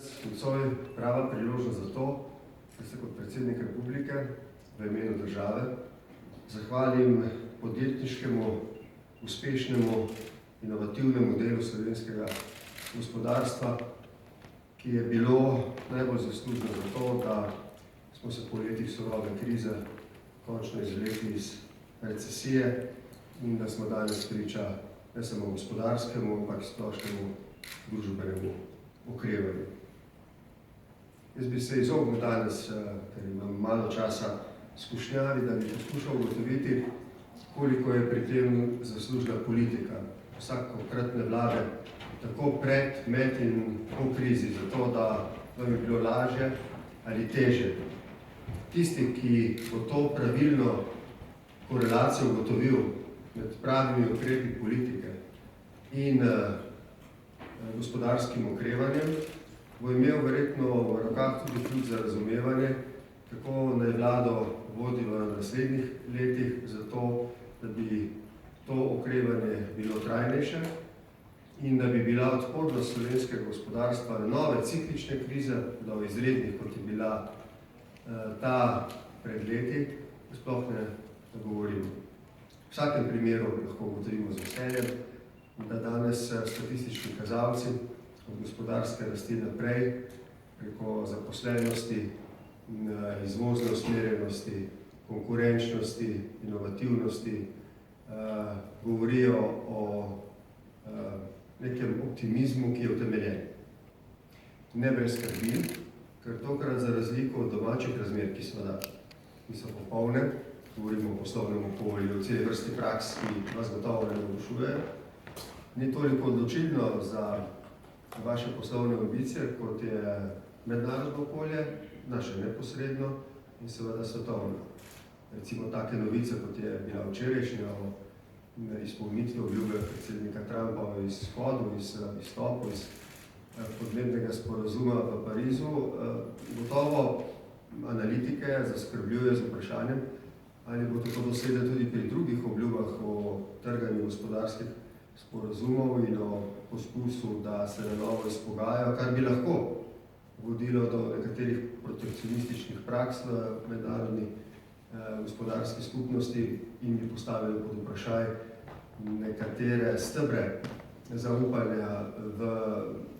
Nocoj prava priložnost za to, da se kot predsednik republike v imenu države zahvalim podjetniškemu, uspešnemu, inovativnemu delu slovenskega gospodarstva, ki je bilo najbolj zaslužno za to, da smo se po letih surove krize končno izvlekli iz recesije in da smo danes priča ne samo gospodarskemu, ampak splošnemu družbenemu okrevanju. Jaz bi se izognil danes, ker imam malo časa, skušnjavi, da bi poskušal ugotoviti, koliko je pri tem zaslužna politika vsakokratne vlade, tako pred, med in po krizi, zato da bi bilo lažje ali težje. Tisti, ki bo to pravilno korelacijo ugotovil med pravimi ukrepi politike in gospodarskim okrevanjem, bo imel verjetno v rokah tudi ključ za razumevanje, kako naj vlado vodi v naslednjih letih, zato da bi to okrevanje bilo trajnejše in da bi bila odpornost slovenskega gospodarstva na nove ciklične krize, do izrednih, kot je bila ta pred leti, sploh ne govorimo. V vsakem primeru lahko ugotovimo z veseljem, da danes statistični kazalci od gospodarske rasti naprej, preko zaposlenosti, izvozne usmerjenosti, konkurenčnosti, inovativnosti, govorijo o nekem optimizmu, ki je utemeljen. Ne brez skrbi, ker tokrat za razliko od domačih razmer, ki seveda niso popolne, govorimo o poslovnem okolju, o celi vrsti praks, ki vas gotovo ne navdušujejo, ni toliko odločilno za vaše poslovne ambicije, kot je mednarodno okolje, naše neposredno in seveda svetovno. Recimo take novice, kot je bila včerajšnja o izpolnitvi obljube predsednika Trumpa o izhodu, izstopu iz podnebnega sporazuma v Parizu, gotovo analitike zaskrbljuje z vprašanjem, ali bo tako dosledno tudi pri drugih obljubah o trganju gospodarskih sporazumov in o poskusu, da se na novo izpogajajo, kar bi lahko vodilo do nekaterih protekcionističnih praks v mednarodni gospodarski skupnosti in bi postavili pod vprašaj nekatere stebre zaupanja v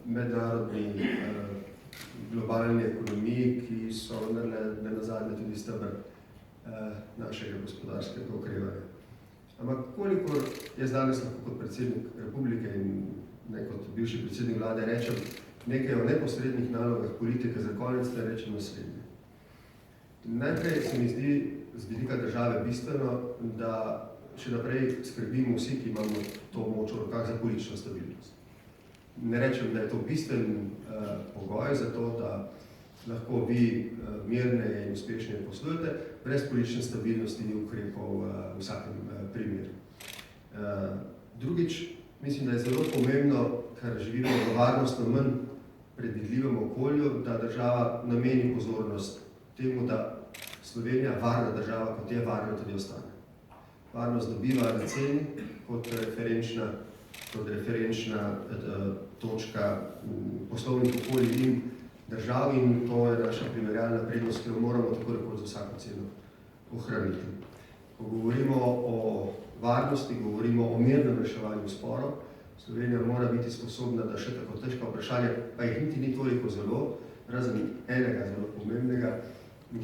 mednarodni globalni ekonomiji, ki so nenazadnje tudi steber našega gospodarskega okrevanja. Ampak kolikor jaz danes lahko kot predsednik republike in ne kot bivši predsednik vlade rečem nekaj o neposrednih nalogah politike, za konec da rečem naslednje. Najprej se mi zdi z vidika države bistveno, da še naprej skrbimo vsi, ki imamo to moč v rokah za politično stabilnost. Ne rečem, da je to bistven pogoj za to, da lahko vi mirne in uspešne poslujete, brez politične stabilnosti ni ukrepov v vsakem primeru. Drugič, mislim, da je zelo pomembno, ker živimo v varnostno manj predvidljivem okolju, da država nameni pozornost temu, da Slovenija, varna država, kot je varna, tudi ostane. Varnost dobiva na ceni kot referenčna točka poslovnih okolij in držav in to je naša primerjalna prednost, ki jo moramo tako rekoč za vsako ceno ohraniti. Ko govorimo o varnosti, govorimo o mirnem reševanju sporov, Slovenija mora biti sposobna, da še tako težka vprašanja, pa jih niti ni toliko zelo, razen enega zelo pomembnega,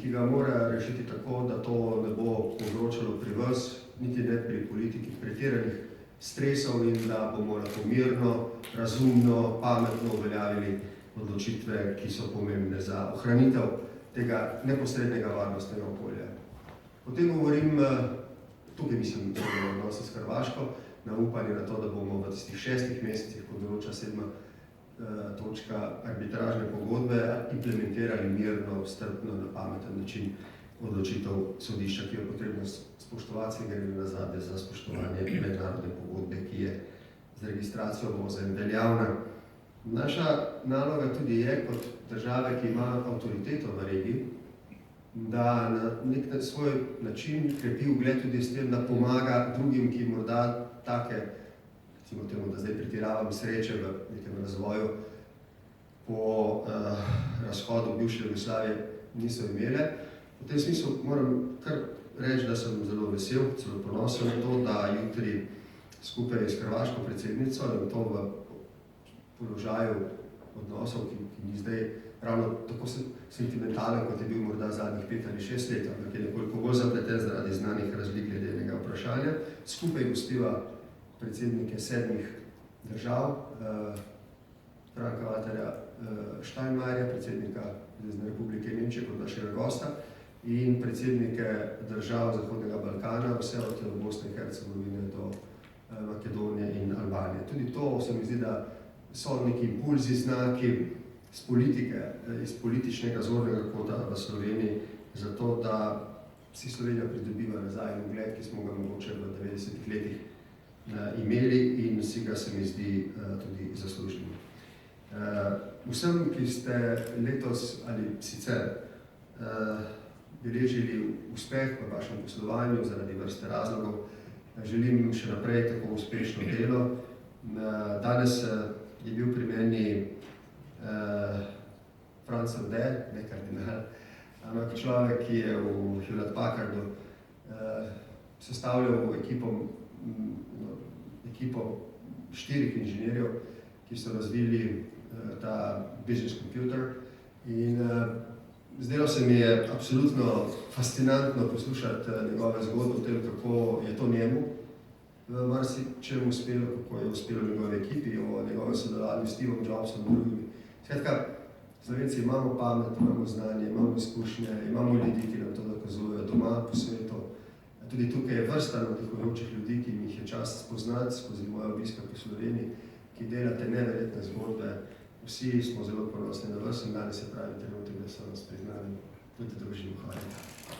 ki ga mora rešiti tako, da to ne bo povzročalo pri vas, niti ne pri politiki pretiranih stresov in da bomo lahko mirno, razumno, pametno uveljavili odločitve, ki so pomembne za ohranitev tega neposrednega varnostnega okolja. Potem govorim, tukaj mislim na odnose s Hrvaško, na upanje na to, da bomo v tistih 6 mesecih, ko določa 7. točka arbitražne pogodbe, implementirali mirno, strpno, na pameten način odločitev sodišča, ki je potrebno spoštovati, ker je nazadnje za spoštovanje mednarodne pogodbe, ki je z registracijo OZN veljavna. Naša naloga tudi je, kot države, ki ima avtoriteto v regiji, da na nek svoj način krepi ugled tudi s tem, da pomaga drugim, ki morda take, recimo temu, da zdaj pretiravam, sreče v nekem razvoju po razhodu bivše Jugoslavije niso imele. V tem smislu moram kar reči, da sem zelo vesel, celo ponosen na to, da jutri skupaj s hrvaško predsednico in to v položaju odnosov, ki ni zdaj ravno tako sentimentalen, kot je bil morda zadnjih 5 ali 6 let, ampak je nekoliko bolj zapleten zaradi znanih razlik glede enega vprašanja. Skupaj gostiva predsednike 7 držav, Franka-Walterja Steinmeierja, predsednika Zvezne republike Nemčije kot našega gosta, in predsednike držav Zahodnega Balkana, vse od Bosne in Hercegovine do Makedonije in Albanije. Tudi to se mi zdi, da so neki impulzi, znaki z politike, iz političnega zornega kota v Sloveniji, zato da si Slovenija pridobiva nazaj ugled, ki smo ga mogoče v 90-ih letih imeli in si ga, se mi zdi, tudi zaslužili. Vsem, ki ste letos ali sicer beležili uspeh v vašem poslovanju zaradi vrste razlogov, želim še naprej tako uspešno delo. Danes je bil pri meni Franz Ode, ne kardinal, ampak človek, ki je v Hewlett Packardu sestavljal ekipo 4 inženirjev, ki so razvili ta business computer. In zdelo se mi je absolutno fascinantno poslušati njegove zgodbe o tem, kako je to njemu v marsičem uspelo, kako je uspelo njegove ekipi, o njegovem sodelovanju s Stevom Jobsom in drugimi. Skratka, Slovenci imamo pamet, imamo znanje, imamo izkušnje, imamo ljudi, ki nam to dokazujejo doma, po svetu. Tudi tukaj je vrsta navdihujočih ljudi, ki jih je čast spoznati skozi moje obiske po Sloveniji, ki delate neverjetne zgodbe. Vsi smo zelo ponosni na vas in danes je pravi trenutek, da so nas priznali. Tudi družimo. Hvala.